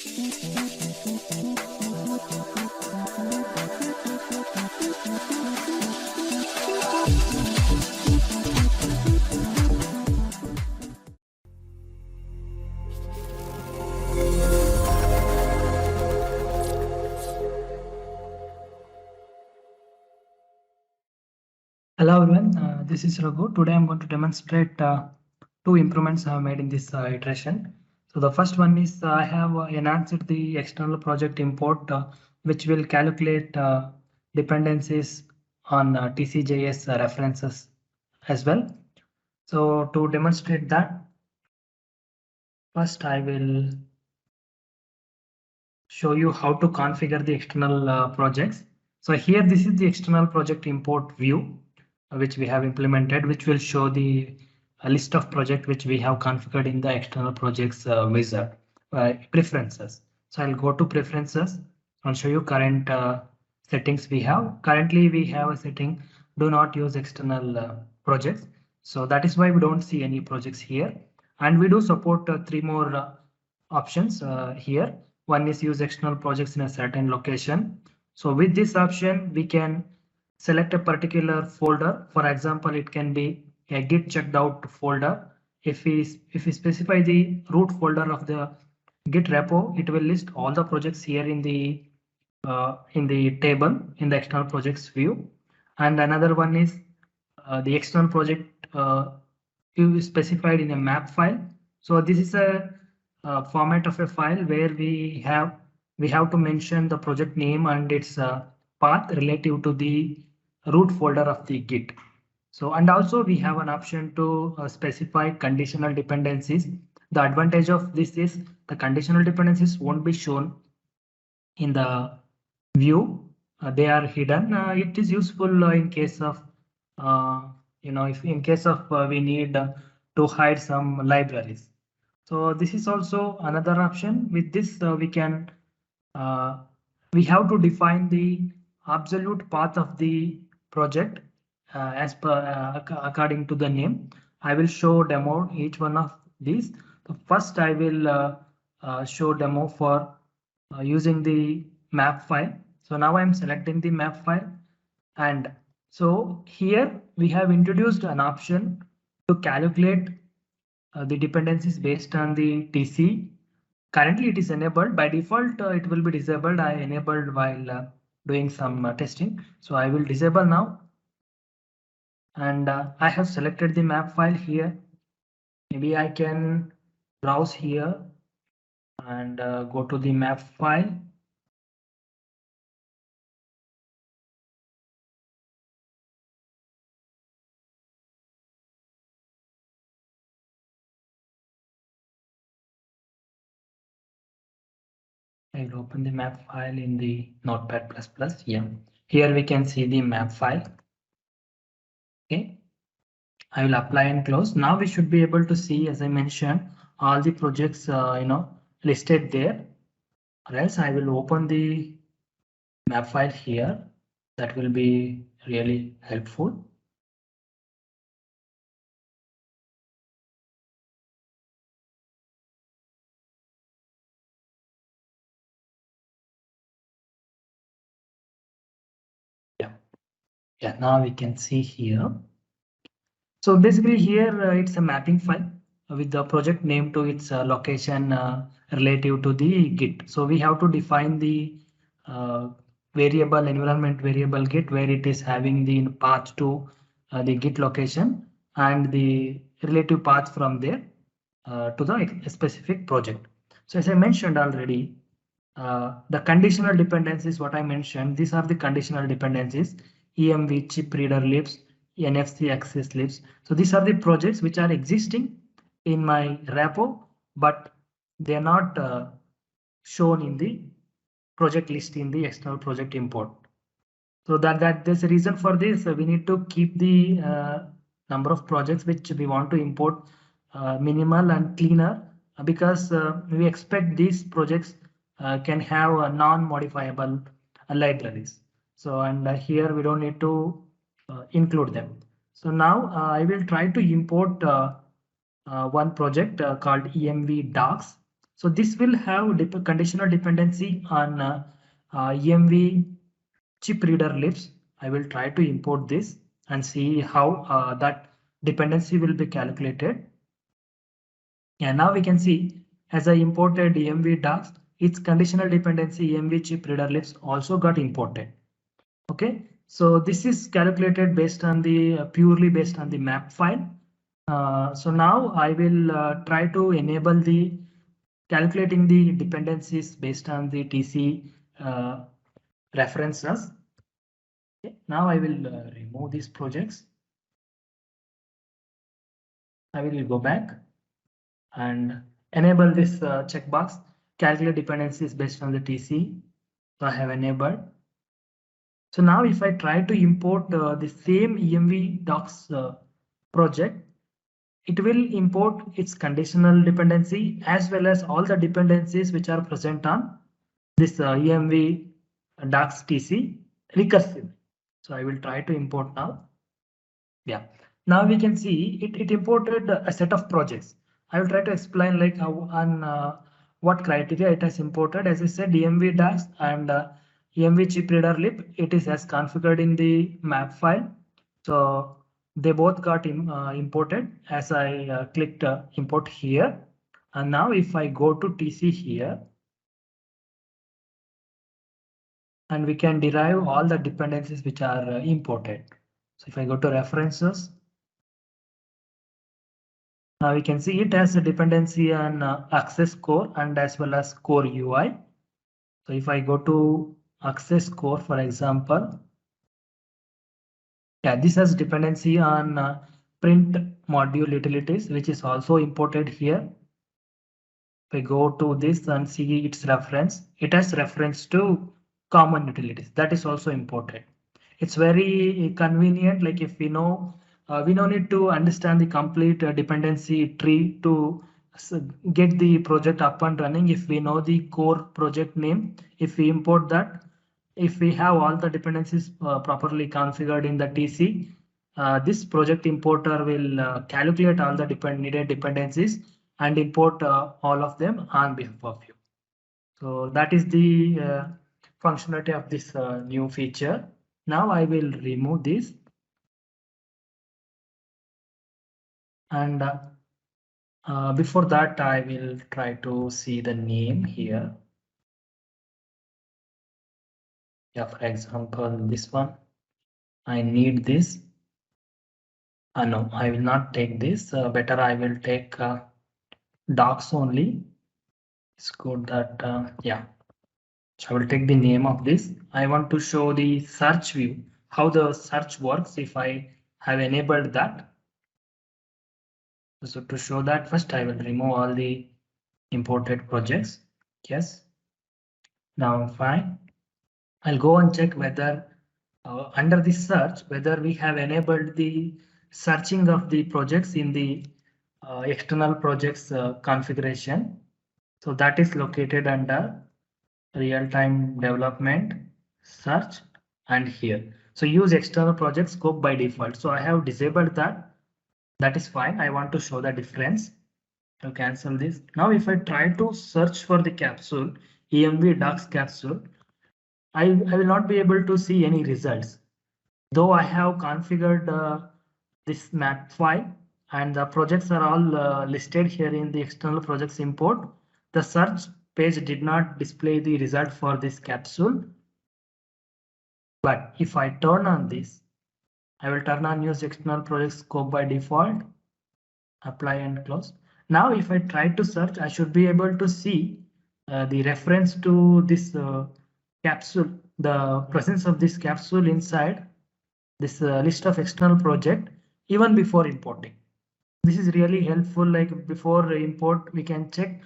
Hello everyone, this is Raghu. Today I'm going to demonstrate two improvements I have made in this iteration. So the first one is I have enhanced the external project import, which will calculate dependencies on TCJS references as well. So to demonstrate that, first I will show you how to configure the external projects. So here this is the external project import view, which we have implemented, which will show the list of projects which we have configured in the external projects wizard preferences. So I'll go to preferences and show you current settings we have. Currently we have a setting do not use external projects. So that is why we don't see any projects here. And we do support three more options here. One is use external projects in a certain location. So with this option, we can select a particular folder. For example, it can be a git checked out folder. If we specify the root folder of the git repo, it will list all the projects here in the table in the external projects view. And another one is the external project view is specified in a map file. So this is a format of a file where we have to mention the project name and its path relative to the root folder of the git. So and also we have an option to specify conditional dependencies. The advantage of this is the conditional dependencies won't be shown in the view. They are hidden. It is useful in case of if in case of we need to hide some libraries. So this is also another option. With this we have to define the absolute path of the project as per according to the name. I will show demo each one of these. So first I will show demo for using the map file. So now I'm selecting the map file, and so here we have introduced an option to calculate the dependencies based on the TC. Currently it is enabled. By default it will be disabled. I enabled while doing some testing. So I will disable now, and I have selected the map file here. Maybe I can browse here and go to the map file. I'll open the map file in the Notepad++. Yeah, here we can see the map file. Okay, I will apply and close. Now we should be able to see, as I mentioned, all the projects listed there. Or else I will open the map file here. That will be really helpful. Yeah, now we can see here. So basically here it's a mapping file with the project name to its location relative to the Git. So we have to define the variable environment variable Git where it is having the path to the Git location and the relative path from there to the specific project. So as I mentioned already, the conditional dependencies, what I mentioned, these are the conditional dependencies: EMV chip reader libs, NFC access libs. So these are the projects which are existing in my repo, but they are not shown in the project list in the external project import. So that there's a reason for this. We need to keep the number of projects which we want to import minimal and cleaner, because we expect these projects can have non-modifiable libraries. So and here we don't need to include them. So now I will try to import one project called EMV docs. So this will have conditional dependency on EMV chip reader libs. I will try to import this and see how that dependency will be calculated. And now we can see as I imported EMV docs, its conditional dependency EMV chip reader libs also got imported. Okay, so this is calculated based on the purely based on the map file. So now I will try to enable the calculating the dependencies based on the TC references. Okay, now I will remove these projects. I will go back and enable this checkbox, calculate dependencies based on the TC. So I have enabled. So now if I try to import the same EMV docs project, it will import its conditional dependency as well as all the dependencies which are present on this EMV docs TC recursive. So I will try to import now. Yeah, now we can see it imported a set of projects. I will try to explain like how on what criteria it has imported. As I said, EMV docs and EMV chip reader lib, it is as configured in the map file. So they both got imported as I clicked import here. And now if I go to TC here, and we can derive all the dependencies which are imported. So if I go to references, now we can see it has a dependency on access core and as well as core UI. So if I go to access core, for example, yeah, this has dependency on print module utilities, which is also imported here. If I go to this and see its reference, it has reference to common utilities. That is also imported. It's very convenient. Like if we know, we don't need to understand the complete dependency tree to get the project up and running. If we know the core project name, if we import that, if we have all the dependencies properly configured in the TC, this project importer will calculate all the needed dependencies and import all of them on behalf of you. So that is the functionality of this new feature. Now I will remove this. And before that, I will try to see the name here. Yeah, for example, this one. I need this. No, I will not take this. Better I will take docs only. It's good that, yeah. So I will take the name of this. I want to show the search view, how the search works if I have enabled that. So to show that, first I will remove all the imported projects. Yes. Now I'm fine. I'll go and check whether under the search, whether we have enabled the searching of the projects in the external projects configuration. So that is located under real-time development, search, and here. So use external project scope by default. So I have disabled that. That is fine. I want to show the difference. I'll cancel this. Now if I try to search for the capsule, EMV docs capsule, I will not be able to see any results. Though I have configured this map file and the projects are all listed here in the external projects import, the search page did not display the result for this capsule. But if I turn on this, I will turn on use external project scope by default, apply and close. Now if I try to search, I should be able to see the reference to this capsule, the presence of this capsule inside this list of external project even before importing. This is really helpful. Like before import, we can check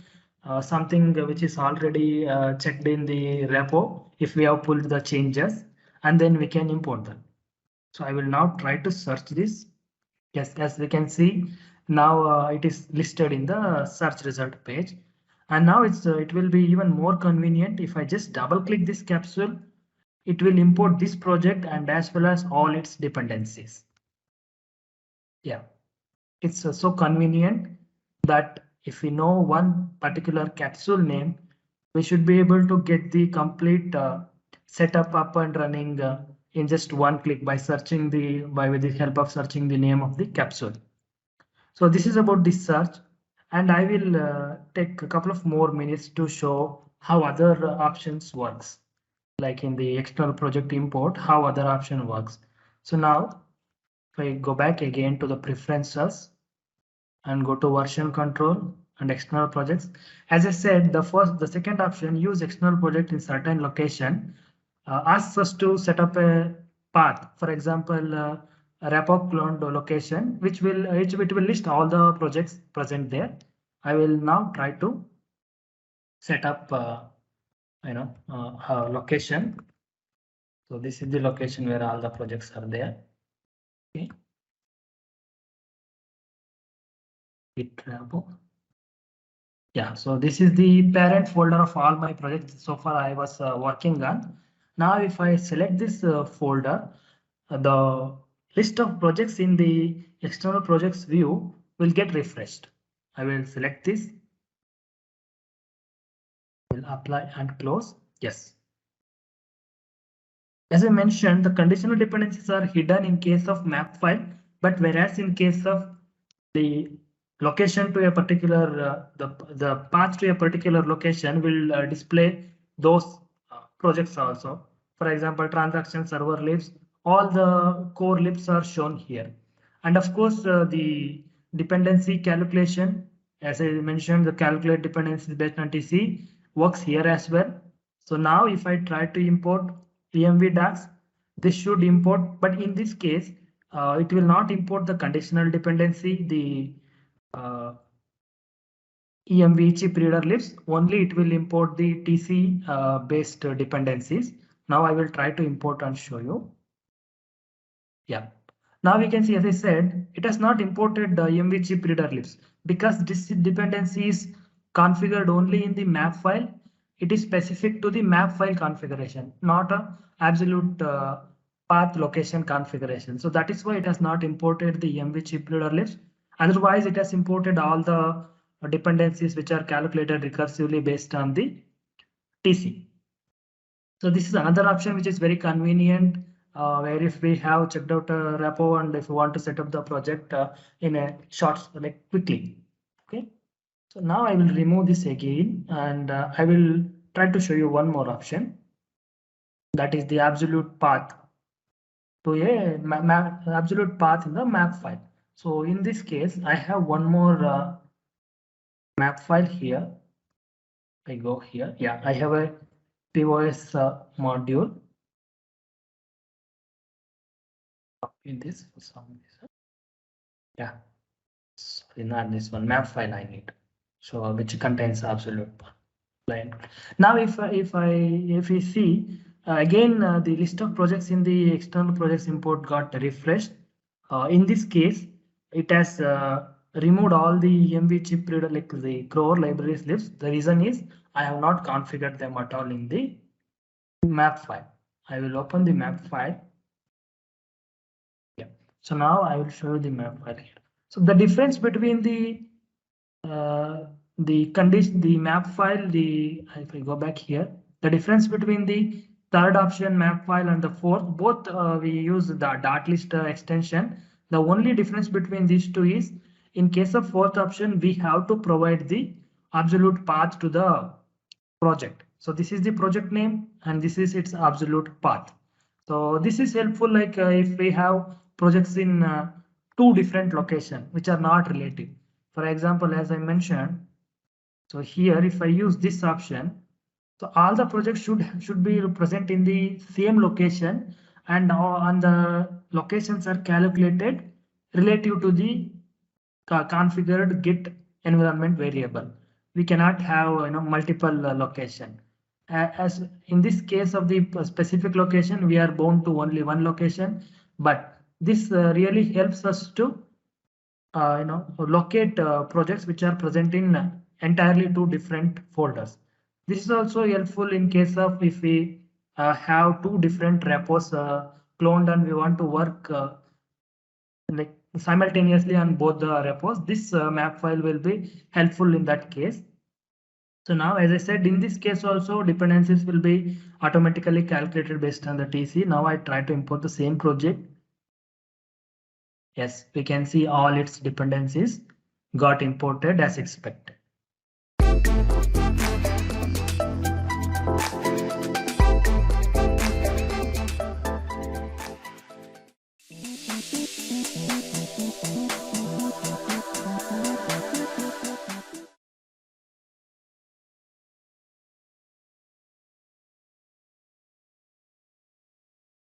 something which is already checked in the repo if we have pulled the changes, and then we can import them. So I will now try to search this. Yes, as we can see now it is listed in the search result page. And now it will be even more convenient if I just double click this capsule. It will import this project and as well as all its dependencies. Yeah, it's so convenient that if we know one particular capsule name, we should be able to get the complete setup up and running in just one click by searching with the help of searching the name of the capsule. So this is about this search, and I will take a couple of more minutes to show how other options works, like in the external project import, how other option works. So now if I go back again to the preferences and go to version control and external projects, as I said, the second option, use external project in certain location, asks us to set up a path. For example, a repo cloned location, which will list all the projects present there. I will now try to set up a location. So this is the location where all the projects are there. Okay. Git repo. Yeah, so this is the parent folder of all my projects so far I was working on. Now, if I select this folder, the list of projects in the external projects view will get refreshed. I will select this, will apply and close. Yes. As I mentioned, the conditional dependencies are hidden in case of map file, but whereas in case of the location to a particular the path to a particular location will display those projects also. For example, transaction server libs, all the core libs are shown here. And of course, the dependency calculation, as I mentioned, the calculate dependencies based on TC works here as well. So now if I try to import env docs, this should import, but in this case, it will not import the conditional dependency, the env chip reader libs, only it will import the TC based dependencies. Now I will try to import and show you. Yeah. Now we can see, as I said, it has not imported the env chip reader libs because this dependency is configured only in the map file. It is specific to the map file configuration, not a absolute path location configuration. So that is why it has not imported the env chip reader libs. Otherwise, it has imported all the dependencies which are calculated recursively based on the TC. So this is another option which is very convenient, where if we have checked out a repo and if we want to set up the project in a short, like quickly. Okay. So now I will remove this again, and I will try to show you one more option. That is the absolute path to a absolute path in the map file. So in this case, I have one more map file here. I go here. Yeah, I have a POS module. Copy this for some reason. Yeah, sorry, not this one. Map file I need. So which contains absolute path. Line. Now, if we see again the list of projects in the external projects import got refreshed. In this case, it has removed all the env chip reader like the core libraries lists. The reason is I have not configured them at all in the map file. I will open the map file. Yeah. So now I will show you the map file here. So the difference between the condition, the map file, if I go back here, the difference between the third option map file and the fourth, both we use the dot list extension. The only difference between these two is in case of fourth option, we have to provide the absolute path to the project. So this is the project name and this is its absolute path. So this is helpful, like if we have projects in two different locations which are not related. For example, as I mentioned, so here if I use this option, so all the projects should be present in the same location, and on the locations are calculated relative to the configured Git environment variable. We cannot have multiple location. As in this case of the specific location, we are bound to only one location, but this really helps us to locate projects which are present in entirely two different folders. This is also helpful in case of if we have two different repos cloned and we want to work like simultaneously on both the repos. This map file will be helpful in that case. So now, as I said, in this case also dependencies will be automatically calculated based on the TC. Now I try to import the same project. Yes, we can see all its dependencies got imported as expected.